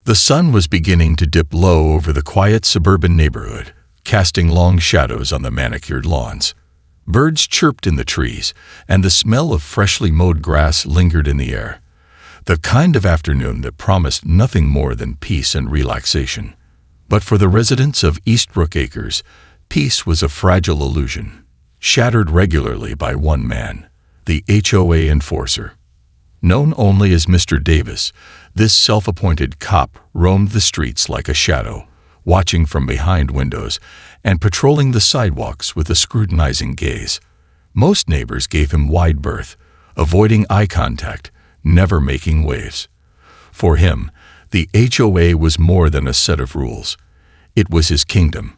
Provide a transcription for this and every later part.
The sun was beginning to dip low over the quiet suburban neighborhood, casting long shadows on the manicured lawns. Birds chirped in the trees, and the smell of freshly mowed grass lingered in the air. The kind of afternoon that promised nothing more than peace and relaxation. But for the residents of Eastbrook Acres, peace was a fragile illusion, shattered regularly by one man, the HOA enforcer. Known only as Mr. Davis, this self-appointed cop roamed the streets like a shadow, watching from behind windows and patrolling the sidewalks with a scrutinizing gaze. Most neighbors gave him wide berth, avoiding eye contact, never making waves. For him, the HOA was more than a set of rules. It was his kingdom,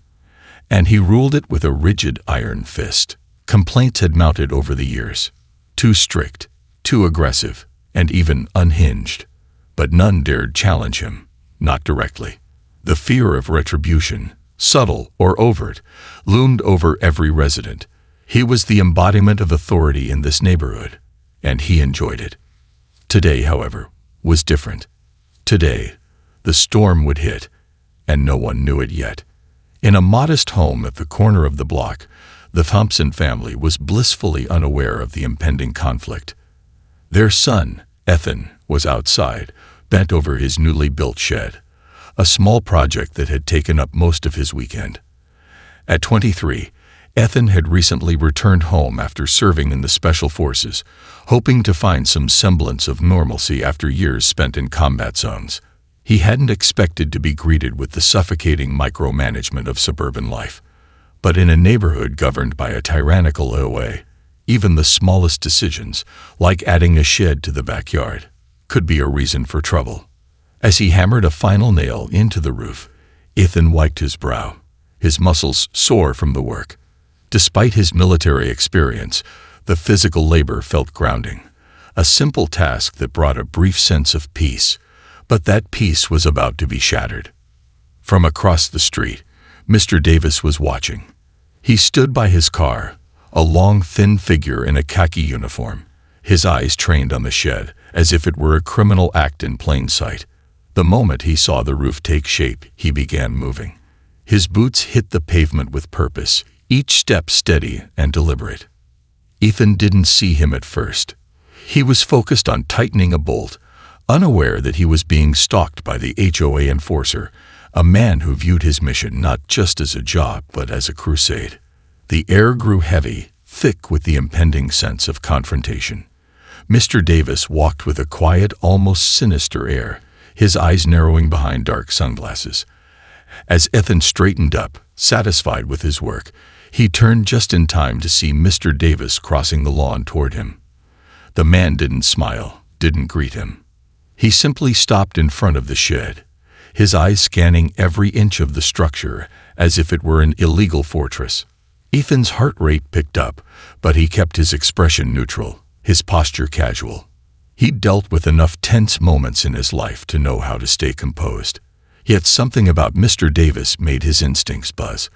and he ruled it with a rigid iron fist. Complaints had mounted over the years. Too strict, too aggressive, and even unhinged. But none dared challenge him, not directly. The fear of retribution, subtle or overt, loomed over every resident. He was the embodiment of authority in this neighborhood, and he enjoyed it. Today, however, was different. Today, the storm would hit, and no one knew it yet. In a modest home at the corner of the block, the Thompson family was blissfully unaware of the impending conflict. Their son, Ethan, was outside, bent over his newly built shed, a small project that had taken up most of his weekend. At 23, Ethan had recently returned home after serving in the Special Forces, hoping to find some semblance of normalcy after years spent in combat zones. He hadn't expected to be greeted with the suffocating micromanagement of suburban life. But in a neighborhood governed by a tyrannical HOA, even the smallest decisions, like adding a shed to the backyard, could be a reason for trouble. As he hammered a final nail into the roof, Ethan wiped his brow, his muscles sore from the work. Despite his military experience, the physical labor felt grounding, a simple task that brought a brief sense of peace, but that peace was about to be shattered. From across the street, Mr. Davis was watching. He stood by his car, a long, thin figure in a khaki uniform, his eyes trained on the shed, as if it were a criminal act in plain sight. The moment he saw the roof take shape, he began moving. His boots hit the pavement with purpose, each step steady and deliberate. Ethan didn't see him at first. He was focused on tightening a bolt, unaware that he was being stalked by the HOA enforcer, a man who viewed his mission not just as a job but as a crusade. The air grew heavy, thick with the impending sense of confrontation. Mr. Davis walked with a quiet, almost sinister air, his eyes narrowing behind dark sunglasses. As Ethan straightened up, satisfied with his work, he turned just in time to see Mr. Davis crossing the lawn toward him. The man didn't smile, didn't greet him. He simply stopped in front of the shed, his eyes scanning every inch of the structure as if it were an illegal fortress. Ethan's heart rate picked up, but he kept his expression neutral, his posture casual. He'd dealt with enough tense moments in his life to know how to stay composed. Yet something about Mr. Davis made his instincts buzz.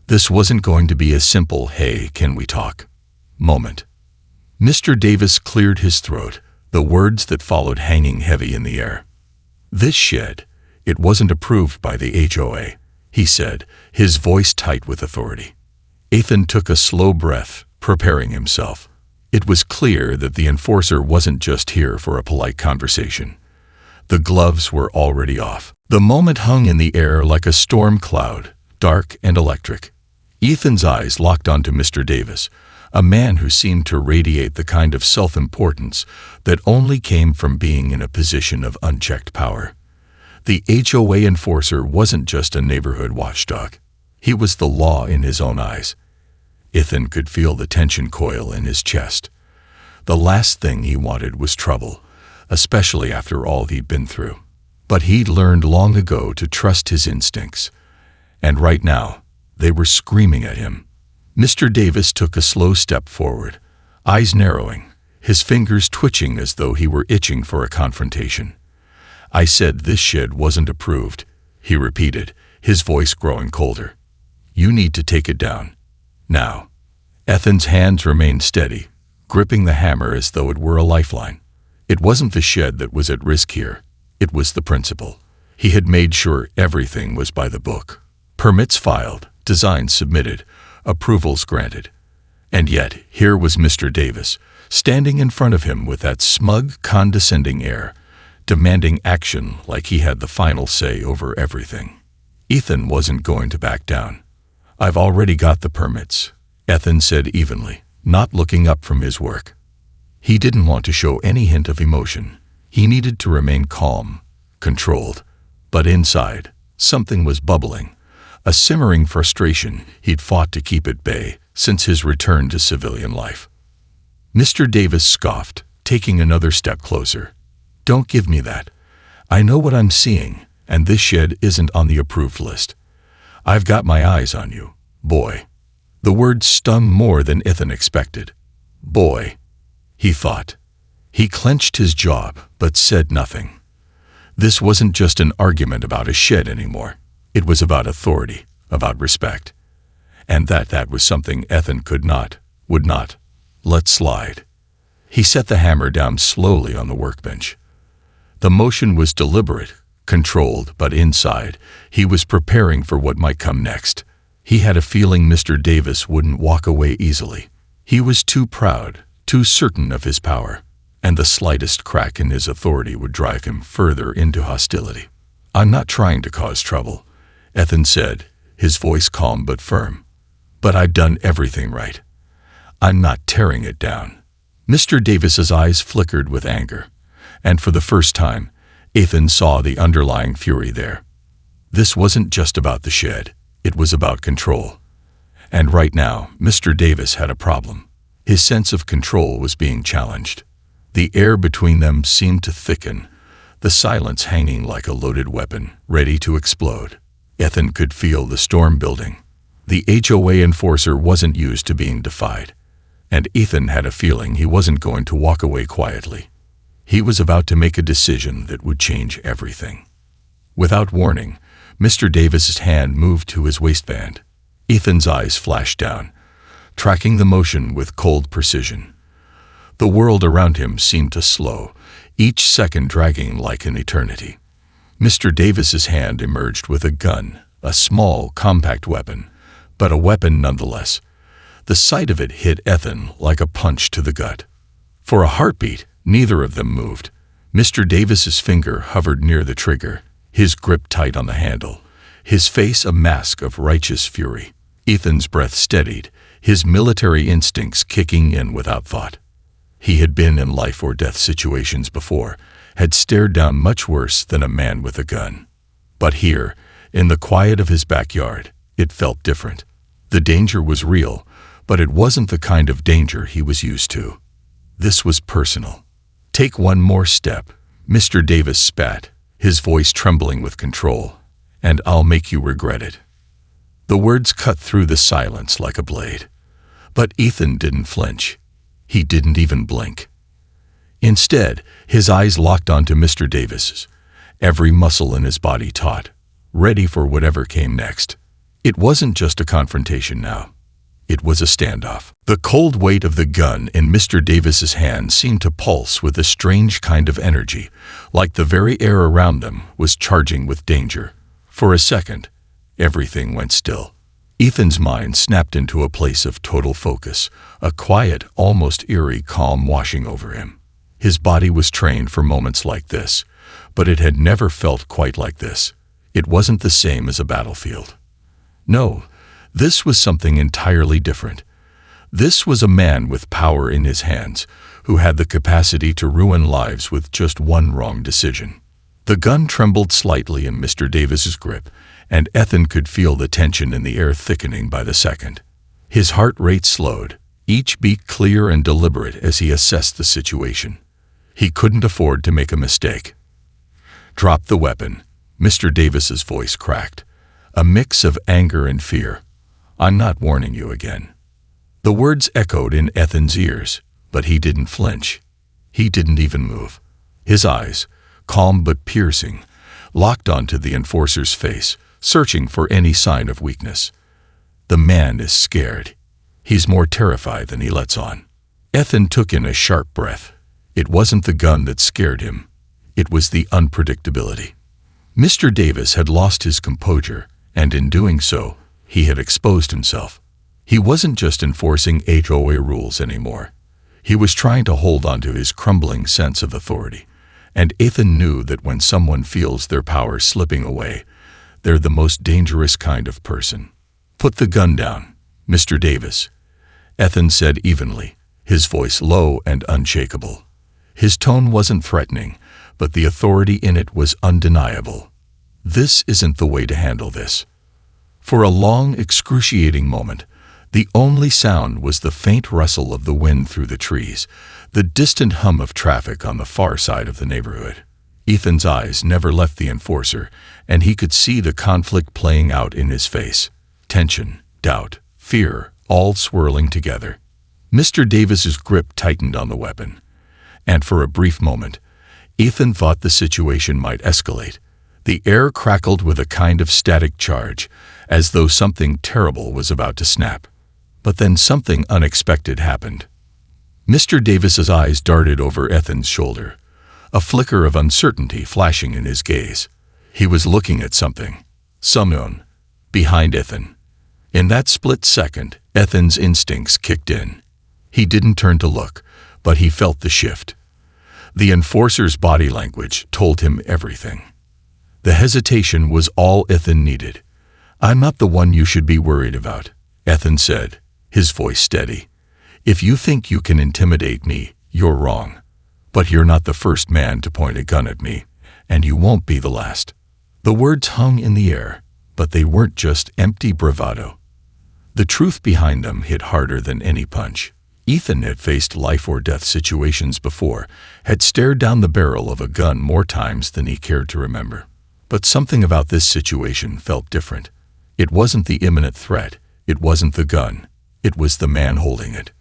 This wasn't going to be a simple, "Hey, can we talk?" moment. Mr. Davis cleared his throat, the words that followed hanging heavy in the air. "This shed, it wasn't approved by the HOA," he said, his voice tight with authority. Ethan took a slow breath, preparing himself. It was clear that the enforcer wasn't just here for a polite conversation. The gloves were already off. The moment hung in the air like a storm cloud, dark and electric. Ethan's eyes locked onto Mr. Davis, a man who seemed to radiate the kind of self-importance that only came from being in a position of unchecked power. The HOA enforcer wasn't just a neighborhood watchdog. He was the law in his own eyes. Ethan could feel the tension coil in his chest. The last thing he wanted was trouble, especially after all he'd been through. But he'd learned long ago to trust his instincts. And right now, they were screaming at him. Mr. Davis took a slow step forward, eyes narrowing, his fingers twitching as though he were itching for a confrontation. "I said this shed wasn't approved," he repeated, his voice growing colder. "You need to take it down. Now." Ethan's hands remained steady, gripping the hammer as though it were a lifeline. It wasn't the shed that was at risk here. It was the principle. He had made sure everything was by the book. Permits filed, designs submitted, approvals granted. And yet, here was Mr. Davis, standing in front of him with that smug, condescending air, demanding action like he had the final say over everything. Ethan wasn't going to back down. "I've already got the permits," Ethan said evenly, not looking up from his work. He didn't want to show any hint of emotion. He needed to remain calm, controlled. But inside, something was bubbling, a simmering frustration he'd fought to keep at bay since his return to civilian life. Mr. Davis scoffed, taking another step closer. "Don't give me that. I know what I'm seeing, and this shed isn't on the approved list. I've got my eyes on you, boy." The word stung more than Ethan expected. Boy, he thought. He clenched his jaw, but said nothing. This wasn't just an argument about a shed anymore. It was about authority, about respect. And that was something Ethan would not, let slide. He set the hammer down slowly on the workbench. The motion was deliberate, controlled, but inside, he was preparing for what might come next. He had a feeling Mr. Davis wouldn't walk away easily. He was too proud, too certain of his power, and the slightest crack in his authority would drive him further into hostility. "I'm not trying to cause trouble," Ethan said, his voice calm but firm. "But I've done everything right. I'm not tearing it down." Mr. Davis's eyes flickered with anger, and for the first time, Ethan saw the underlying fury there. This wasn't just about the shed. It was about control. And right now, Mr. Davis had a problem. His sense of control was being challenged. The air between them seemed to thicken, the silence hanging like a loaded weapon, ready to explode. Ethan could feel the storm building. The HOA enforcer wasn't used to being defied, and Ethan had a feeling he wasn't going to walk away quietly. He was about to make a decision that would change everything. Without warning, Mr. Davis's hand moved to his waistband. Ethan's eyes flashed down, tracking the motion with cold precision. The world around him seemed to slow, each second dragging like an eternity. Mr. Davis's hand emerged with a gun, a small, compact weapon, but a weapon nonetheless. The sight of it hit Ethan like a punch to the gut. For a heartbeat, neither of them moved. Mr. Davis's finger hovered near the trigger, his grip tight on the handle, his face a mask of righteous fury. Ethan's breath steadied, his military instincts kicking in without thought. He had been in life-or-death situations before, had stared down much worse than a man with a gun. But here, in the quiet of his backyard, it felt different. The danger was real, but it wasn't the kind of danger he was used to. This was personal. "Take one more step," Mr. Davis spat, his voice trembling with control, "and I'll make you regret it." The words cut through the silence like a blade. But Ethan didn't flinch. He didn't even blink. Instead, his eyes locked onto Mr. Davis's, every muscle in his body taut, ready for whatever came next. It wasn't just a confrontation now. It was a standoff. The cold weight of the gun in Mr. Davis's hand seemed to pulse with a strange kind of energy, like the very air around them was charging with danger. For a second, everything went still. Ethan's mind snapped into a place of total focus, a quiet, almost eerie calm washing over him. His body was trained for moments like this, but it had never felt quite like this. It wasn't the same as a battlefield. No, this was something entirely different. This was a man with power in his hands, who had the capacity to ruin lives with just one wrong decision. The gun trembled slightly in Mr. Davis's grip, and Ethan could feel the tension in the air thickening by the second. His heart rate slowed, each beat clear and deliberate as he assessed the situation. He couldn't afford to make a mistake. "Drop the weapon," Mr. Davis's voice cracked, a mix of anger and fear. "I'm not warning you again." The words echoed in Ethan's ears, but he didn't flinch. He didn't even move. His eyes, calm but piercing, locked onto the enforcer's face, searching for any sign of weakness. The man is scared. He's more terrified than he lets on. Ethan took in a sharp breath. It wasn't the gun that scared him. It was the unpredictability. Mr. Davis had lost his composure, and in doing so, he had exposed himself. He wasn't just enforcing HOA rules anymore. He was trying to hold on to his crumbling sense of authority. And Ethan knew that when someone feels their power slipping away, they're the most dangerous kind of person. "Put the gun down, Mr. Davis," Ethan said evenly, his voice low and unshakable. His tone wasn't threatening, but the authority in it was undeniable. "This isn't the way to handle this." For a long, excruciating moment, the only sound was the faint rustle of the wind through the trees, the distant hum of traffic on the far side of the neighborhood. Ethan's eyes never left the enforcer, and he could see the conflict playing out in his face. Tension, doubt, fear, all swirling together. Mr. Davis's grip tightened on the weapon, and for a brief moment, Ethan thought the situation might escalate. The air crackled with a kind of static charge, as though something terrible was about to snap. But then something unexpected happened. Mr. Davis's eyes darted over Ethan's shoulder, a flicker of uncertainty flashing in his gaze. He was looking at someone, behind Ethan. In that split second, Ethan's instincts kicked in. He didn't turn to look, but he felt the shift. The enforcer's body language told him everything. The hesitation was all Ethan needed. "I'm not the one you should be worried about," Ethan said, his voice steady. "If you think you can intimidate me, you're wrong. But you're not the first man to point a gun at me, and you won't be the last." The words hung in the air, but they weren't just empty bravado. The truth behind them hit harder than any punch. Ethan had faced life-or-death situations before, had stared down the barrel of a gun more times than he cared to remember. But something about this situation felt different. It wasn't the imminent threat, it wasn't the gun, it was the man holding it.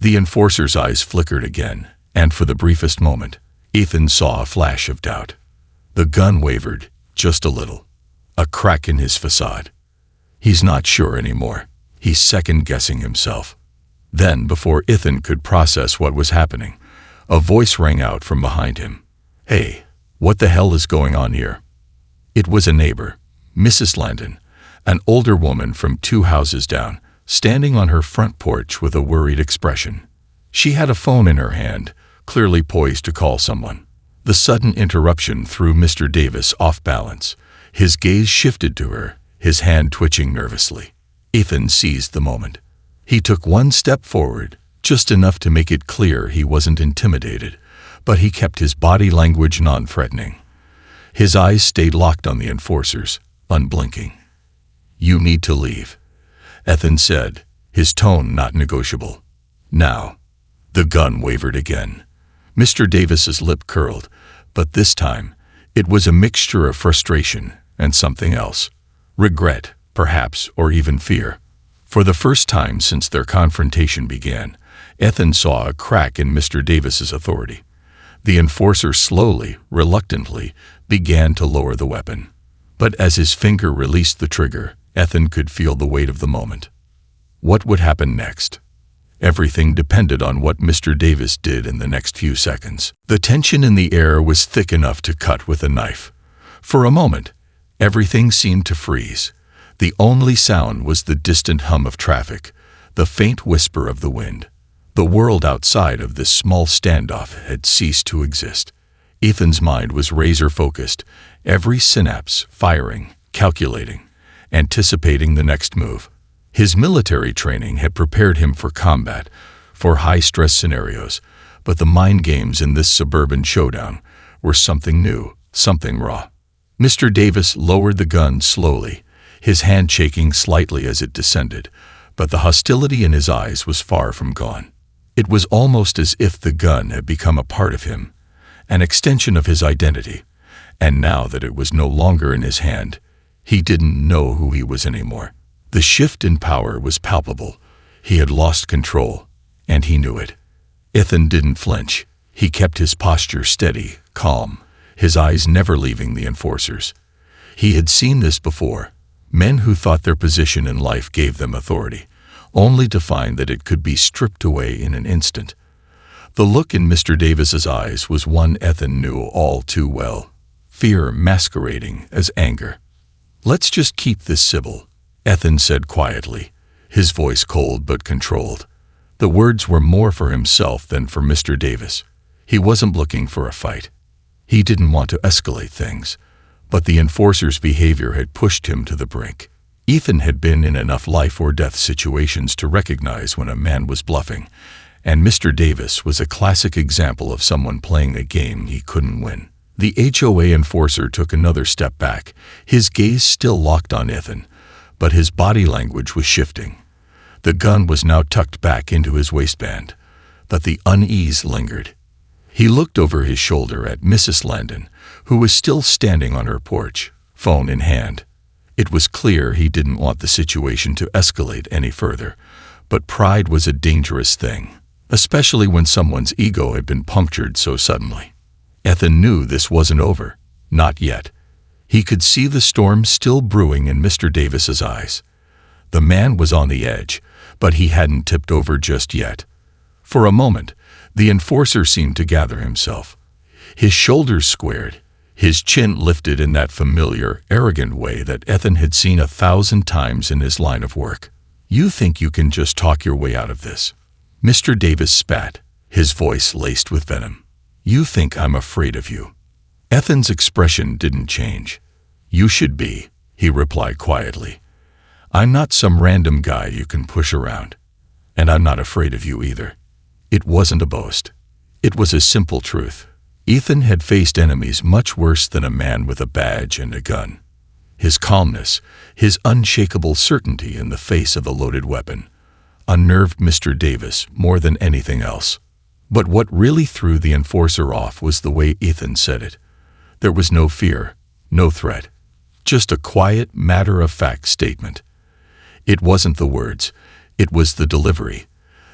The enforcer's eyes flickered again, and for the briefest moment, Ethan saw a flash of doubt. The gun wavered, just a little. A crack in his facade. He's not sure anymore. He's second-guessing himself. Then, before Ethan could process what was happening, a voice rang out from behind him. "Hey, what the hell is going on here?" It was a neighbor, Mrs. Landon, an older woman from 2 houses down, standing on her front porch with a worried expression. She had a phone in her hand, clearly poised to call someone. The sudden interruption threw Mr. Davis off balance. His gaze shifted to her, his hand twitching nervously. Ethan seized the moment. He took one step forward, just enough to make it clear he wasn't intimidated, but he kept his body language non-threatening. His eyes stayed locked on the enforcers, unblinking. "You need to leave," Ethan said, his tone not negotiable. "Now." The gun wavered again. Mr. Davis's lip curled, but this time, it was a mixture of frustration and something else. Regret, perhaps, or even fear. For the first time since their confrontation began, Ethan saw a crack in Mr. Davis's authority. The enforcer slowly, reluctantly, began to lower the weapon. But as his finger released the trigger, Ethan could feel the weight of the moment. What would happen next? Everything depended on what Mr. Davis did in the next few seconds. The tension in the air was thick enough to cut with a knife. For a moment, everything seemed to freeze. The only sound was the distant hum of traffic, the faint whisper of the wind. The world outside of this small standoff had ceased to exist. Ethan's mind was razor-focused, every synapse firing, calculating, anticipating the next move. His military training had prepared him for combat, for high-stress scenarios, but the mind games in this suburban showdown were something new, something raw. Mr. Davis lowered the gun slowly, his hand shaking slightly as it descended, but the hostility in his eyes was far from gone. It was almost as if the gun had become a part of him, an extension of his identity, and now that it was no longer in his hand, he didn't know who he was anymore. The shift in power was palpable. He had lost control, and he knew it. Ethan didn't flinch. He kept his posture steady, calm, his eyes never leaving the enforcers. He had seen this before. Men who thought their position in life gave them authority, only to find that it could be stripped away in an instant. The look in Mr. Davis's eyes was one Ethan knew all too well. fear masquerading as anger. "Let's just keep this civil," Ethan said quietly, his voice cold but controlled. The words were more for himself than for Mr. Davis. He wasn't looking for a fight. He didn't want to escalate things, but the enforcer's behavior had pushed him to the brink. Ethan had been in enough life-or-death situations to recognize when a man was bluffing, and Mr. Davis was a classic example of someone playing a game he couldn't win. The HOA enforcer took another step back, his gaze still locked on Ethan, but his body language was shifting. The gun was now tucked back into his waistband, but the unease lingered. He looked over his shoulder at Mrs. Landon, who was still standing on her porch, phone in hand. It was clear he didn't want the situation to escalate any further, but pride was a dangerous thing, especially when someone's ego had been punctured so suddenly. Ethan knew this wasn't over, not yet. He could see the storm still brewing in Mr. Davis's eyes. The man was on the edge, but he hadn't tipped over just yet. For a moment, the enforcer seemed to gather himself. His shoulders squared, his chin lifted in that familiar, arrogant way that Ethan had seen 1,000 times in his line of work. "You think you can just talk your way out of this?" Mr. Davis spat, his voice laced with venom. "You think I'm afraid of you?" Ethan's expression didn't change. "You should be," he replied quietly. "I'm not some random guy you can push around. And I'm not afraid of you either." It wasn't a boast. It was a simple truth. Ethan had faced enemies much worse than a man with a badge and a gun. His calmness, his unshakable certainty in the face of a loaded weapon, unnerved Mr. Davis more than anything else. But what really threw the enforcer off was the way Ethan said it. There was no fear, no threat, just a quiet, matter-of-fact statement. It wasn't the words, it was the delivery,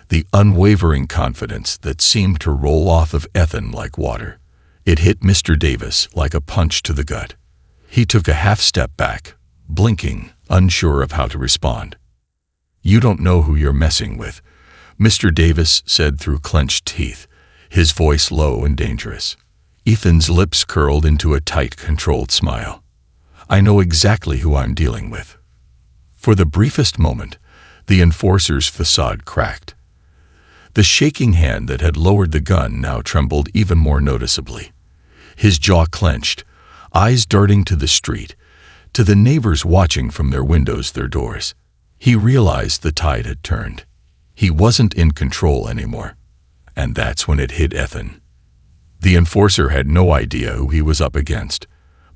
the unwavering confidence that seemed to roll off of Ethan like water. It hit Mr. Davis like a punch to the gut. He took a half step back, blinking, unsure of how to respond. "You don't know who you're messing with," Mr. Davis said through clenched teeth, his voice low and dangerous. Ethan's lips curled into a tight, controlled smile. "I know exactly who I'm dealing with." For the briefest moment, the enforcer's facade cracked. The shaking hand that had lowered the gun now trembled even more noticeably. His jaw clenched, eyes darting to the street, to the neighbors watching from their windows, their doors. He realized the tide had turned. He wasn't in control anymore. And that's when it hit Ethan. The enforcer had no idea who he was up against,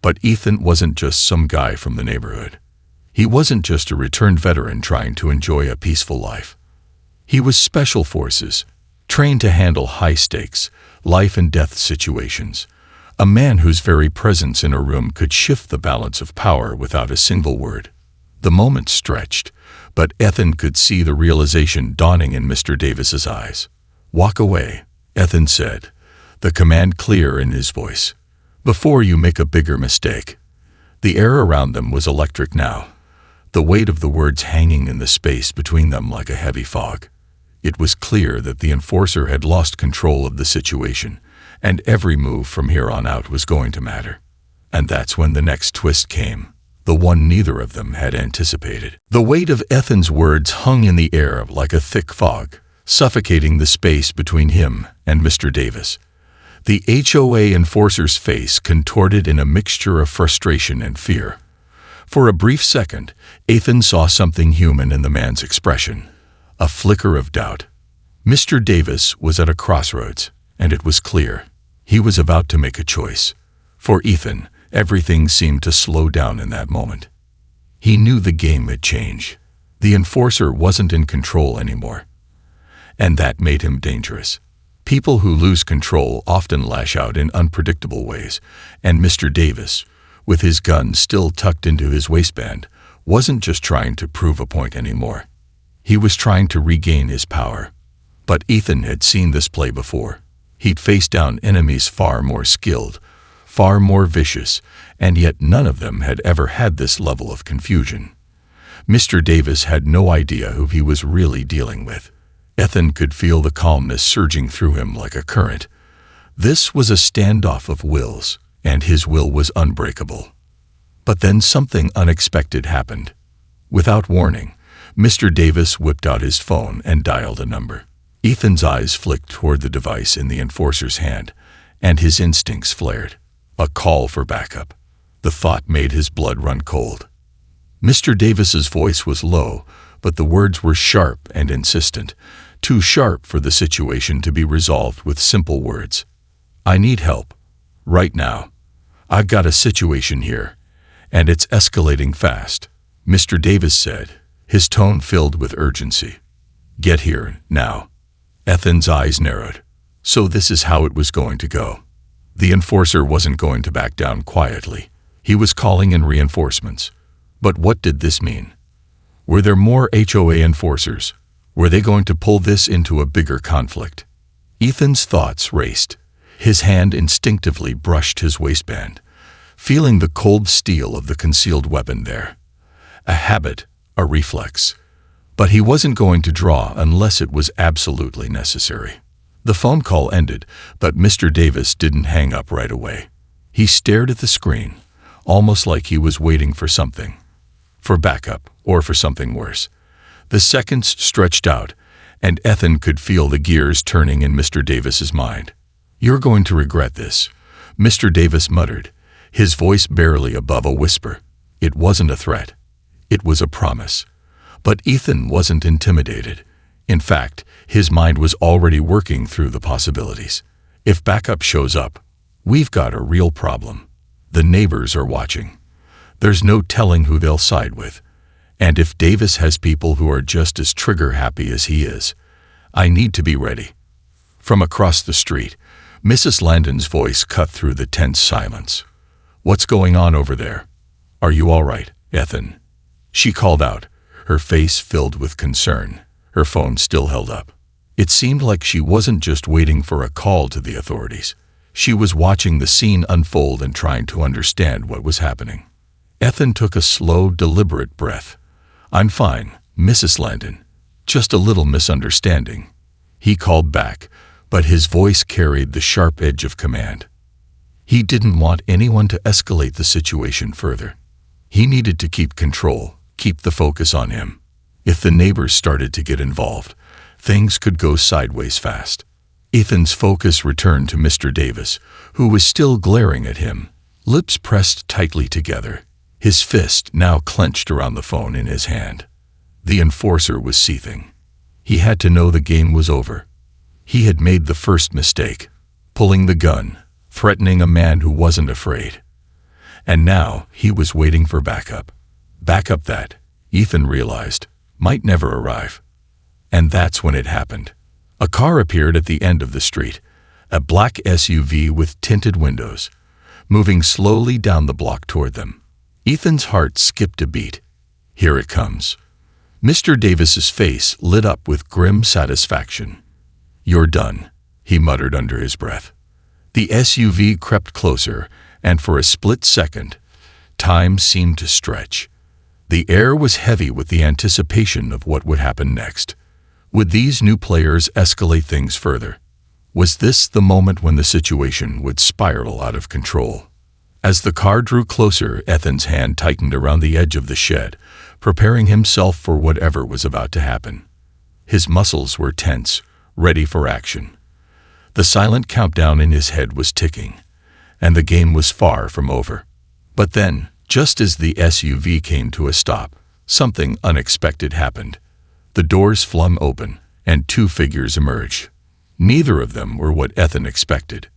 but Ethan wasn't just some guy from the neighborhood. He wasn't just a returned veteran trying to enjoy a peaceful life. He was Special Forces, trained to handle high-stakes, life-and-death situations. A man whose very presence in a room could shift the balance of power without a single word. The moment stretched, but Ethan could see the realization dawning in Mr. Davis's eyes. "Walk away," Ethan said, the command clear in his voice, "before you make a bigger mistake." The air around them was electric now, the weight of the words hanging in the space between them like a heavy fog. It was clear that the enforcer had lost control of the situation, and every move from here on out was going to matter. And that's when the next twist came, the one neither of them had anticipated. The weight of Ethan's words hung in the air like a thick fog, suffocating the space between him and Mr. Davis. The HOA enforcer's face contorted in a mixture of frustration and fear. For a brief second, Ethan saw something human in the man's expression, a flicker of doubt. Mr. Davis was at a crossroads, and it was clear. He was about to make a choice. For Ethan, everything seemed to slow down in that moment. He knew the game had changed. The enforcer wasn't in control anymore. And that made him dangerous. People who lose control often lash out in unpredictable ways, and Mr. Davis, with his gun still tucked into his waistband, wasn't just trying to prove a point anymore. He was trying to regain his power. But Ethan had seen this play before. He'd faced down enemies far more skilled, far more vicious, and yet none of them had ever had this level of confusion. Mr. Davis had no idea who he was really dealing with. Ethan could feel the calmness surging through him like a current. This was a standoff of wills, and his will was unbreakable. But then something unexpected happened. Without warning, Mr. Davis whipped out his phone and dialed a number. Ethan's eyes flicked toward the device in the enforcer's hand, and his instincts flared. A call for backup. The thought made his blood run cold. Mr. Davis's voice was low, but the words were sharp and insistent, too sharp for the situation to be resolved with simple words. "I need help. Right now. I've got a situation here, and it's escalating fast," Mr. Davis said, his tone filled with urgency. "Get here, now." Ethan's eyes narrowed. So this is how it was going to go. The enforcer wasn't going to back down quietly. He was calling in reinforcements. But what did this mean? Were there more HOA enforcers? Were they going to pull this into a bigger conflict? Ethan's thoughts raced. His hand instinctively brushed his waistband, feeling the cold steel of the concealed weapon there. A habit, a reflex. But he wasn't going to draw unless it was absolutely necessary. The phone call ended, but Mr. Davis didn't hang up right away. He stared at the screen, almost like he was waiting for something. For backup, or for something worse. The seconds stretched out, and Ethan could feel the gears turning in Mr. Davis's mind. "You're going to regret this," Mr. Davis muttered, his voice barely above a whisper. It wasn't a threat. It was a promise. But Ethan wasn't intimidated. In fact, his mind was already working through the possibilities. If backup shows up, we've got a real problem. The neighbors are watching. There's no telling who they'll side with. And if Davis has people who are just as trigger-happy as he is, I need to be ready. From across the street, Mrs. Landon's voice cut through the tense silence. "What's going on over there? Are you all right, Ethan?" She called out, her face filled with concern, her phone still held up. It seemed like she wasn't just waiting for a call to the authorities. She was watching the scene unfold and trying to understand what was happening. Ethan took a slow, deliberate breath. "I'm fine, Mrs. Landon. Just a little misunderstanding." He called back, but his voice carried the sharp edge of command. He didn't want anyone to escalate the situation further. He needed to keep control, keep the focus on him. If the neighbors started to get involved, things could go sideways fast. Ethan's focus returned to Mr. Davis, who was still glaring at him, lips pressed tightly together, his fist now clenched around the phone in his hand. The enforcer was seething. He had to know the game was over. He had made the first mistake, pulling the gun, threatening a man who wasn't afraid. And now he was waiting for backup. Backup that, Ethan realized, might never arrive. And that's when it happened. A car appeared at the end of the street, a black SUV with tinted windows, moving slowly down the block toward them. Ethan's heart skipped a beat. Here it comes. Mr. Davis's face lit up with grim satisfaction. "You're done," he muttered under his breath. The SUV crept closer, and for a split second, time seemed to stretch. The air was heavy with the anticipation of what would happen next. Would these new players escalate things further? Was this the moment when the situation would spiral out of control? As the car drew closer, Ethan's hand tightened around the edge of the shed, preparing himself for whatever was about to happen. His muscles were tense, ready for action. The silent countdown in his head was ticking, and the game was far from over. But then, just as the SUV came to a stop, something unexpected happened. The doors flung open, and two figures emerged. Neither of them were what Ethan expected.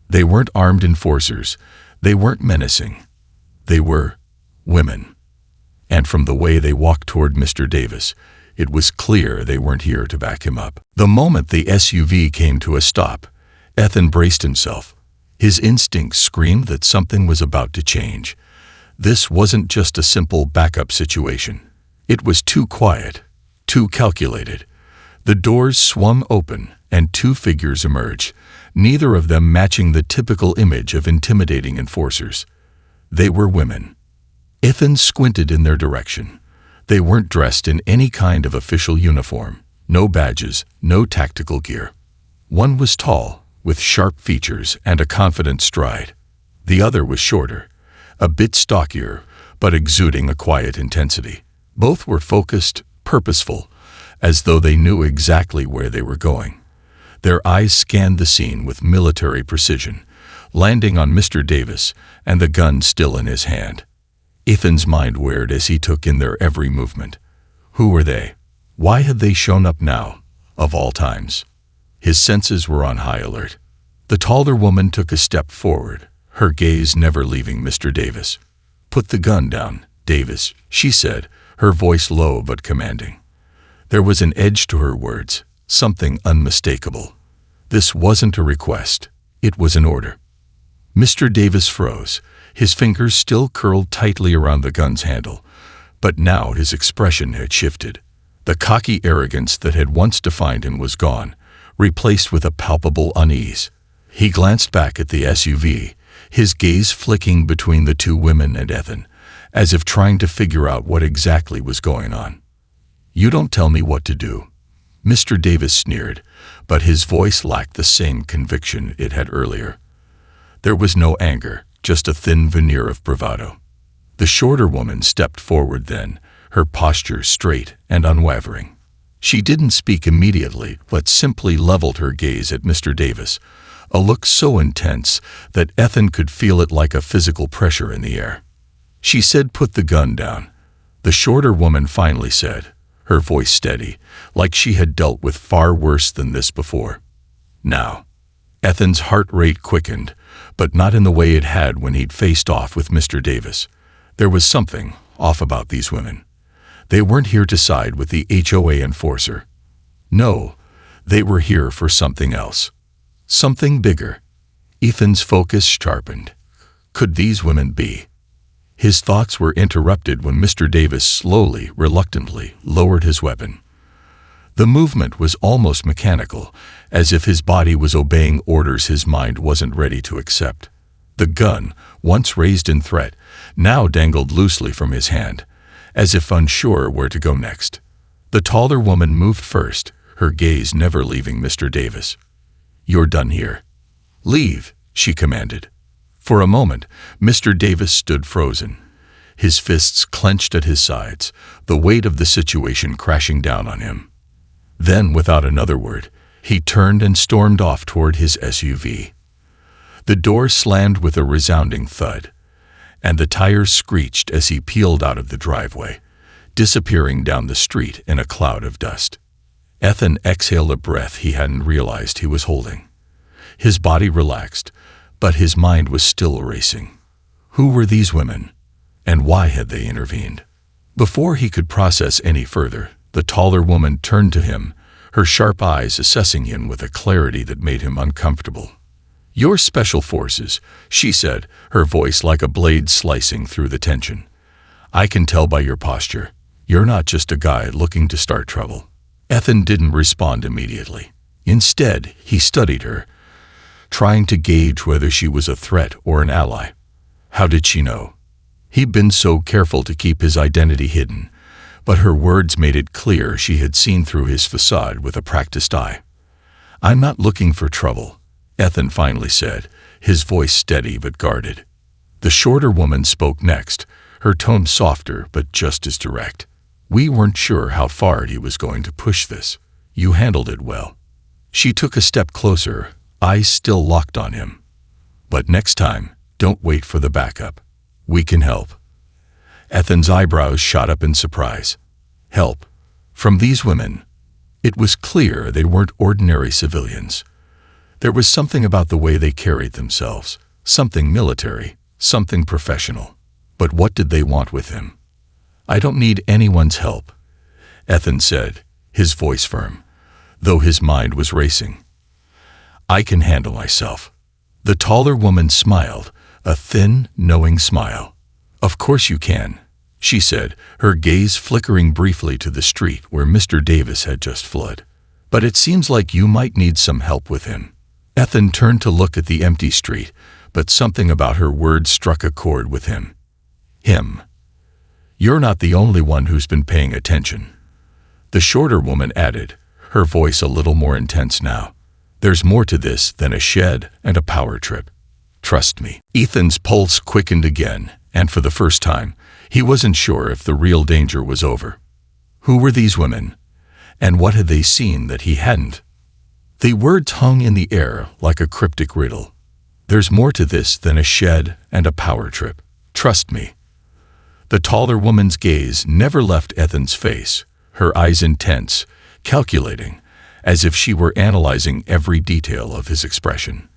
They weren't armed enforcers. They weren't menacing. They were women. And from the way they walked toward Mr. Davis, it was clear they weren't here to back him up. The moment the SUV came to a stop, Ethan braced himself. His instincts screamed that something was about to change. This wasn't just a simple backup situation. It was too quiet, too calculated. The doors swung open, and two figures emerged, neither of them matching the typical image of intimidating enforcers. They were women. Ethan squinted in their direction. They weren't dressed in any kind of official uniform, no badges, no tactical gear. One was tall, with sharp features and a confident stride. The other was shorter, a bit stockier, but exuding a quiet intensity. Both were focused, purposeful, as though they knew exactly where they were going. Their eyes scanned the scene with military precision, landing on Mr. Davis and the gun still in his hand. Ethan's mind whirred as he took in their every movement. Who were they? Why had they shown up now, of all times? His senses were on high alert. The taller woman took a step forward, her gaze never leaving Mr. Davis. "Put the gun down, Davis," she said, her voice low but commanding. There was an edge to her words, something unmistakable. This wasn't a request, it was an order. Mr. Davis froze, his fingers still curled tightly around the gun's handle, but now his expression had shifted. The cocky arrogance that had once defined him was gone, replaced with a palpable unease. He glanced back at the SUV, his gaze flicking between the two women and Ethan, as if trying to figure out what exactly was going on. "You don't tell me what to do," Mr. Davis sneered, but his voice lacked the same conviction it had earlier. There was no anger, just a thin veneer of bravado. The shorter woman stepped forward then, her posture straight and unwavering. She didn't speak immediately, but simply leveled her gaze at Mr. Davis, a look so intense that Ethan could feel it like a physical pressure in the air. She said, "Put the gun down," the shorter woman finally said, her voice steady, like she had dealt with far worse than this before. Now, Ethan's heart rate quickened, but not in the way it had when he'd faced off with Mr. Davis. There was something off about these women. They weren't here to side with the HOA enforcer. No, they were here for something else. Something bigger. Ethan's focus sharpened. Could these women be? His thoughts were interrupted when Mr. Davis slowly, reluctantly, lowered his weapon. The movement was almost mechanical, as if his body was obeying orders his mind wasn't ready to accept. The gun, once raised in threat, now dangled loosely from his hand, as if unsure where to go next. The taller woman moved first, her gaze never leaving Mr. Davis. "You're done here. Leave," she commanded. For a moment, Mr. Davis stood frozen, his fists clenched at his sides, the weight of the situation crashing down on him. Then, without another word, he turned and stormed off toward his SUV. The door slammed with a resounding thud, and the tires screeched as he peeled out of the driveway, disappearing down the street in a cloud of dust. Ethan exhaled a breath he hadn't realized he was holding. His body relaxed, but his mind was still racing. Who were these women, and why had they intervened? Before he could process any further, the taller woman turned to him, her sharp eyes assessing him with a clarity that made him uncomfortable. "You're special forces," she said, her voice like a blade slicing through the tension. "I can tell by your posture. You're not just a guy looking to start trouble." Ethan didn't respond immediately. Instead, he studied her, trying to gauge whether she was a threat or an ally. How did she know? He'd been so careful to keep his identity hidden, but her words made it clear she had seen through his facade with a practiced eye. "I'm not looking for trouble," Ethan finally said, his voice steady but guarded. The shorter woman spoke next, her tone softer but just as direct. "We weren't sure how far he was going to push this. You handled it well." She took a step closer, eyes still locked on him. "But next time, don't wait for the backup. We can help." Ethan's eyebrows shot up in surprise. Help? From these women? It was clear they weren't ordinary civilians. There was something about the way they carried themselves, something military, something professional. But what did they want with him? "I don't need anyone's help," Ethan said, his voice firm, though his mind was racing. "I can handle myself." The taller woman smiled, a thin, knowing smile. "Of course you can," she said, her gaze flickering briefly to the street where Mr. Davis had just fled. "But it seems like you might need some help with him." Ethan turned to look at the empty street, but something about her words struck a chord with him. "Him? You're not the only one who's been paying attention," the shorter woman added, her voice a little more intense now. "There's more to this than a shed and a power trip." Trust me. Ethan's pulse quickened again, and for the first time, he wasn't sure if the real danger was over. Who were these women? And what had they seen that he hadn't? The words hung in the air like a cryptic riddle. There's more to this than a shed and a power trip. Trust me. The taller woman's gaze never left Ethan's face, her eyes intense, calculating, as if she were analyzing every detail of his expression.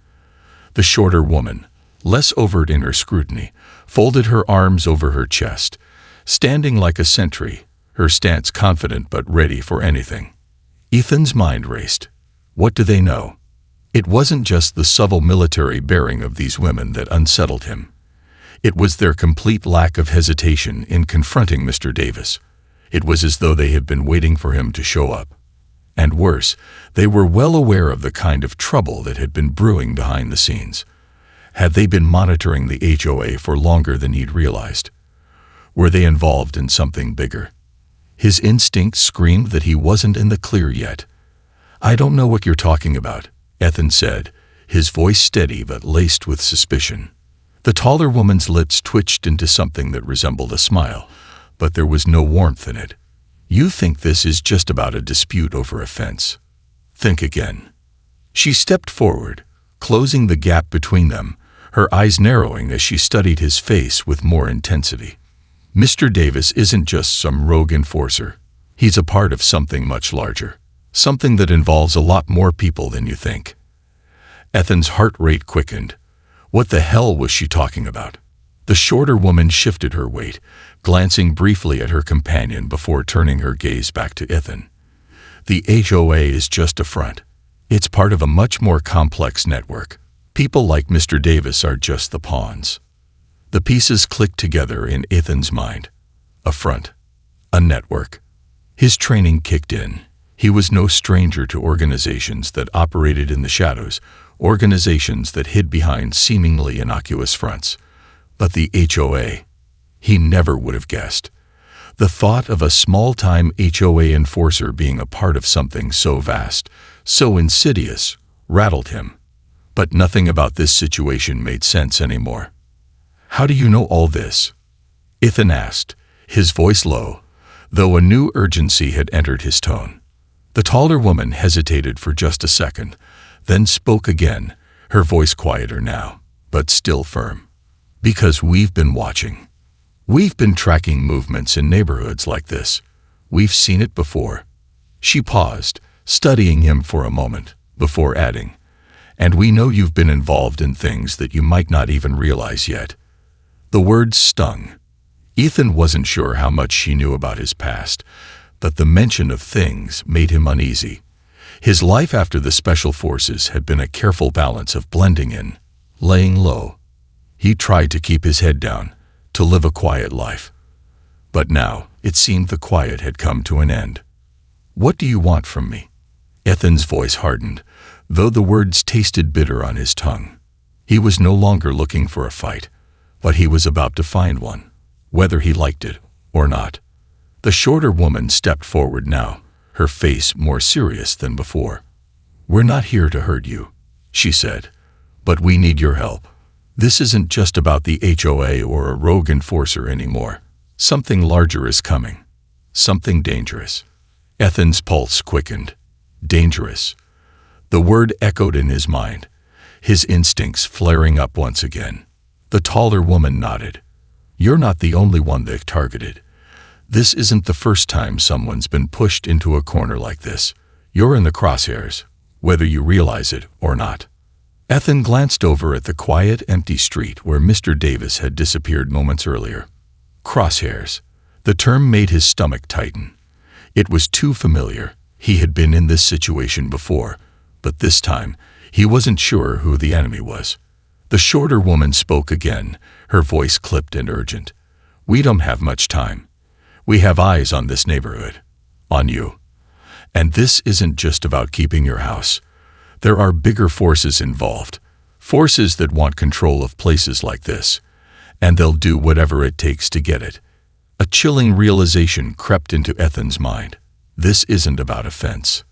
The shorter woman, less overt in her scrutiny, folded her arms over her chest, standing like a sentry, her stance confident but ready for anything. Ethan's mind raced. What do they know? It wasn't just the subtle military bearing of these women that unsettled him. It was their complete lack of hesitation in confronting Mr. Davis. It was as though they had been waiting for him to show up. And worse, they were well aware of the kind of trouble that had been brewing behind the scenes. Had they been monitoring the HOA for longer than he'd realized? Were they involved in something bigger? His instincts screamed that he wasn't in the clear yet. I don't know what you're talking about, Ethan said, his voice steady but laced with suspicion. The taller woman's lips twitched into something that resembled a smile, but there was no warmth in it. You think this is just about a dispute over a fence? Think again. She stepped forward, closing the gap between them, her eyes narrowing as she studied his face with more intensity. Mr. Davis isn't just some rogue enforcer. He's a part of something much larger. Something that involves a lot more people than you think. Ethan's heart rate quickened. What the hell was she talking about? The shorter woman shifted her weight, glancing briefly at her companion before turning her gaze back to Ethan. The HOA is just a front. It's part of a much more complex network. People like Mr. Davis are just the pawns. The pieces clicked together in Ethan's mind. A front. A network. His training kicked in. He was no stranger to organizations that operated in the shadows, organizations that hid behind seemingly innocuous fronts. But the HOA, he never would have guessed. The thought of a small-time HOA enforcer being a part of something so vast, so insidious, rattled him. But nothing about this situation made sense anymore. How do you know all this? Ethan asked, his voice low, though a new urgency had entered his tone. The taller woman hesitated for just a second, then spoke again, her voice quieter now, but still firm. Because we've been watching. We've been tracking movements in neighborhoods like this. We've seen it before. She paused, studying him for a moment, before adding, and we know you've been involved in things that you might not even realize yet. The words stung. Ethan wasn't sure how much she knew about his past, but the mention of things made him uneasy. His life after the Special Forces had been a careful balance of blending in, laying low. He tried to keep his head down, to live a quiet life. But now, it seemed the quiet had come to an end. What do you want from me? Ethan's voice hardened, though the words tasted bitter on his tongue. He was no longer looking for a fight, but he was about to find one, whether he liked it or not. The shorter woman stepped forward now, her face more serious than before. We're not here to hurt you, she said, but we need your help. This isn't just about the HOA or a rogue enforcer anymore. Something larger is coming. Something dangerous. Ethan's pulse quickened. Dangerous. The word echoed in his mind, his instincts flaring up once again. The taller woman nodded. You're not the only one they've targeted. This isn't the first time someone's been pushed into a corner like this. You're in the crosshairs, whether you realize it or not. Ethan glanced over at the quiet, empty street where Mr. Davis had disappeared moments earlier. Crosshairs. The term made his stomach tighten. It was too familiar. He had been in this situation before, but this time, he wasn't sure who the enemy was. The shorter woman spoke again, her voice clipped and urgent. We don't have much time. We have eyes on this neighborhood. On you. And this isn't just about keeping your house. There are bigger forces involved, forces that want control of places like this, and they'll do whatever it takes to get it. A chilling realization crept into Ethan's mind. This isn't about a fence.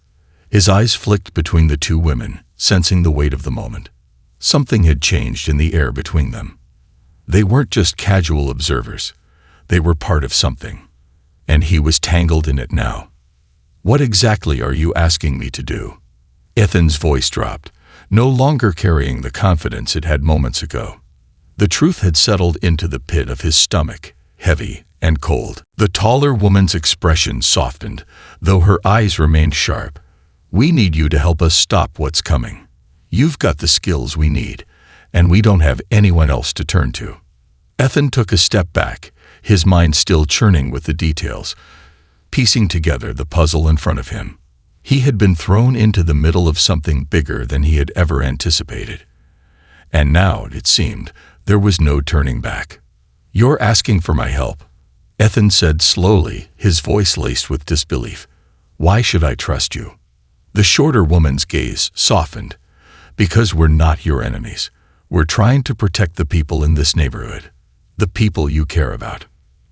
His eyes flicked between the two women, sensing the weight of the moment. Something had changed in the air between them. They weren't just casual observers. They were part of something. And he was tangled in it now. "What exactly are you asking me to do?" Ethan's voice dropped, no longer carrying the confidence it had moments ago. The truth had settled into the pit of his stomach, heavy and cold. The taller woman's expression softened, though her eyes remained sharp. "We need you to help us stop what's coming. You've got the skills we need, and we don't have anyone else to turn to." Ethan took a step back, his mind still churning with the details, piecing together the puzzle in front of him. He had been thrown into the middle of something bigger than he had ever anticipated. And now, it seemed, there was no turning back. "You're asking for my help," Ethan said slowly, his voice laced with disbelief. "Why should I trust you?" The shorter woman's gaze softened. "Because we're not your enemies. We're trying to protect the people in this neighborhood. The people you care about."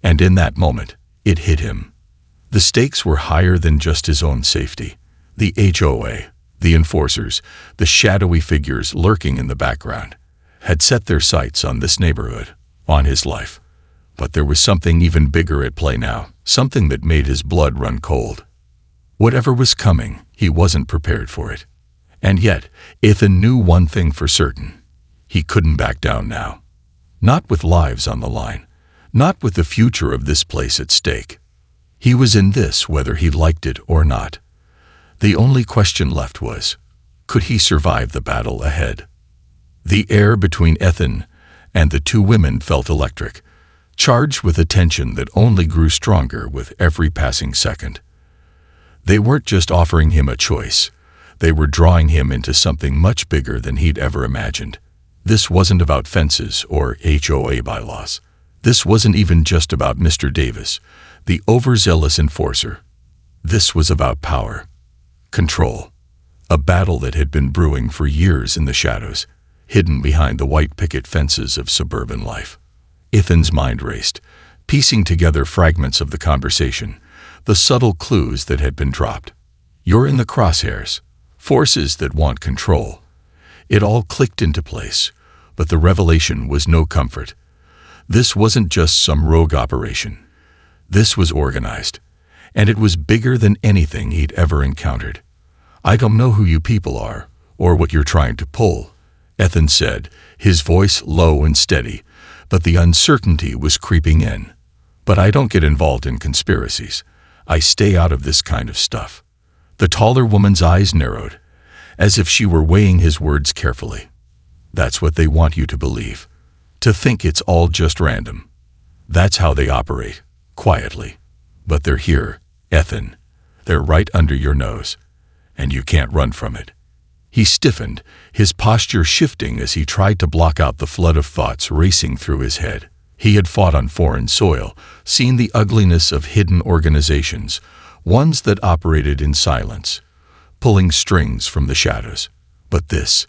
And in that moment, it hit him. The stakes were higher than just his own safety. The HOA, the enforcers, the shadowy figures lurking in the background, had set their sights on this neighborhood, on his life. But there was something even bigger at play now, something that made his blood run cold. Whatever was coming, he wasn't prepared for it. And yet, Ethan knew one thing for certain. He couldn't back down now. Not with lives on the line. Not with the future of this place at stake. He was in this whether he liked it or not. The only question left was, could he survive the battle ahead? The air between Ethan and the two women felt electric, charged with a tension that only grew stronger with every passing second. They weren't just offering him a choice. They were drawing him into something much bigger than he'd ever imagined. This wasn't about fences or HOA bylaws. This wasn't even just about Mr. Davis, the overzealous enforcer. This was about power, control, a battle that had been brewing for years in the shadows, hidden behind the white picket fences of suburban life. Ethan's mind raced, piecing together fragments of the conversation, the subtle clues that had been dropped. "You're in the crosshairs, forces that want control." It all clicked into place, but the revelation was no comfort. This wasn't just some rogue operation. This was organized, and it was bigger than anything he'd ever encountered. "I don't know who you people are, or what you're trying to pull," Ethan said, his voice low and steady, but the uncertainty was creeping in. "But I don't get involved in conspiracies. I stay out of this kind of stuff." The taller woman's eyes narrowed, as if she were weighing his words carefully. "That's what they want you to believe. To think it's all just random. That's how they operate, quietly. But they're here, Ethan. They're right under your nose. And you can't run from it." He stiffened, his posture shifting as he tried to block out the flood of thoughts racing through his head. He had fought on foreign soil, seen the ugliness of hidden organizations, ones that operated in silence, pulling strings from the shadows. But this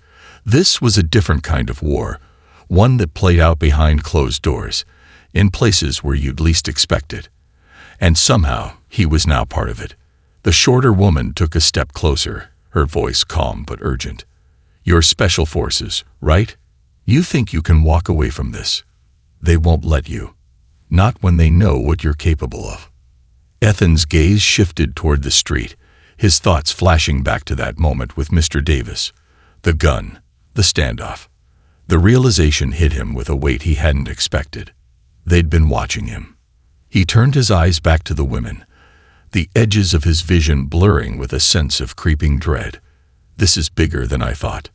was a different kind of war, one that played out behind closed doors, in places where you'd least expect it. And somehow, he was now part of it. The shorter woman took a step closer, her voice calm but urgent. "You're special forces, right? You think you can walk away from this? They won't let you. Not when they know what you're capable of." Ethan's gaze shifted toward the street, his thoughts flashing back to that moment with Mr. Davis. The gun, the standoff. The realization hit him with a weight he hadn't expected. They'd been watching him. He turned his eyes back to the women, the edges of his vision blurring with a sense of creeping dread. "This is bigger than I thought."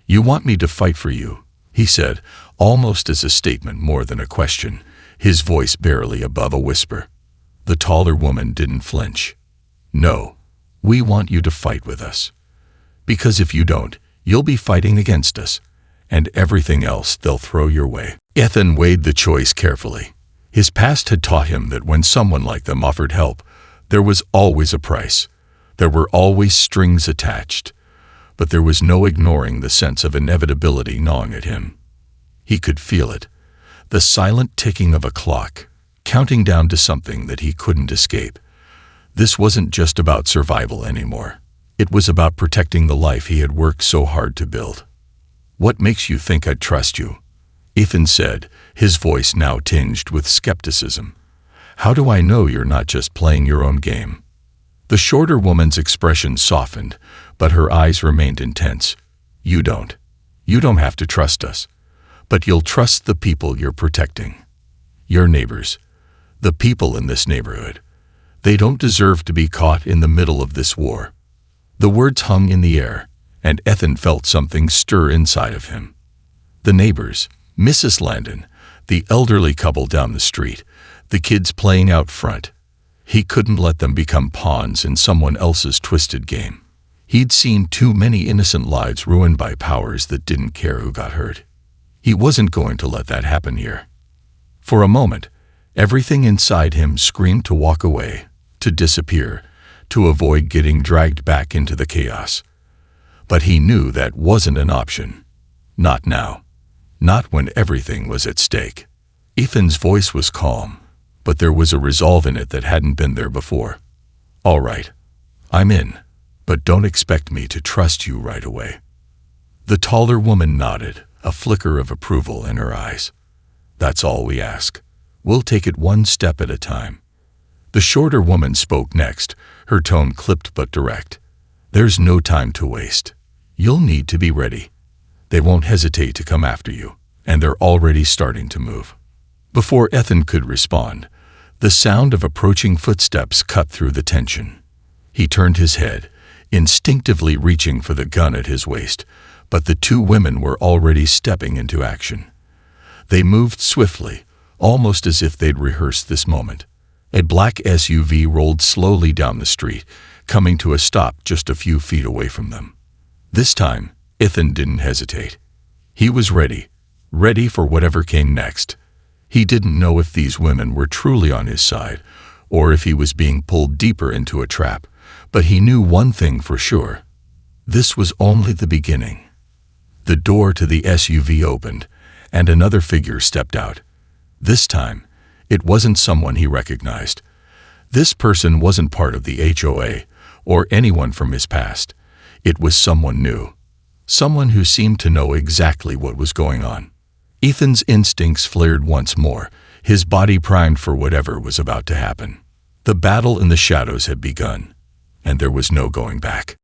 "You want me to fight for you," he said, almost as a statement more than a question, his voice barely above a whisper. The taller woman didn't flinch. "No, we want you to fight with us. Because if you don't, you'll be fighting against us, and everything else they'll throw your way." Ethan weighed the choice carefully. His past had taught him that when someone like them offered help, there was always a price. There were always strings attached. But there was no ignoring the sense of inevitability gnawing at him. He could feel it, the silent ticking of a clock, counting down to something that he couldn't escape. This wasn't just about survival anymore. It was about protecting the life he had worked so hard to build. "What makes you think I'd trust you?" Ethan said, his voice now tinged with skepticism. "How do I know you're not just playing your own game?" The shorter woman's expression softened, but her eyes remained intense. You don't have to trust us. But you'll trust the people you're protecting. Your neighbors. The people in this neighborhood. They don't deserve to be caught in the middle of this war." The words hung in the air, and Ethan felt something stir inside of him. The neighbors, Mrs. Landon, the elderly couple down the street, the kids playing out front. He couldn't let them become pawns in someone else's twisted game. He'd seen too many innocent lives ruined by powers that didn't care who got hurt. He wasn't going to let that happen here. For a moment, everything inside him screamed to walk away, to disappear, to avoid getting dragged back into the chaos. But he knew that wasn't an option. Not now. Not when everything was at stake. Ethan's voice was calm, but there was a resolve in it that hadn't been there before. "All right, I'm in, but don't expect me to trust you right away." The taller woman nodded, a flicker of approval in her eyes. "That's all we ask. We'll take it one step at a time." The shorter woman spoke next, her tone clipped but direct. "There's no time to waste. You'll need to be ready. They won't hesitate to come after you, and they're already starting to move." Before Ethan could respond, the sound of approaching footsteps cut through the tension. He turned his head, instinctively reaching for the gun at his waist, but the two women were already stepping into action. They moved swiftly, almost as if they'd rehearsed this moment. A black SUV rolled slowly down the street, coming to a stop just a few feet away from them. This time, Ethan didn't hesitate. He was ready for whatever came next. He didn't know if these women were truly on his side, or if he was being pulled deeper into a trap, but he knew one thing for sure. This was only the beginning. The door to the SUV opened, and another figure stepped out. This time, it wasn't someone he recognized. This person wasn't part of the HOA, or anyone from his past. It was someone new. Someone who seemed to know exactly what was going on. Ethan's instincts flared once more, his body primed for whatever was about to happen. The battle in the shadows had begun, and there was no going back.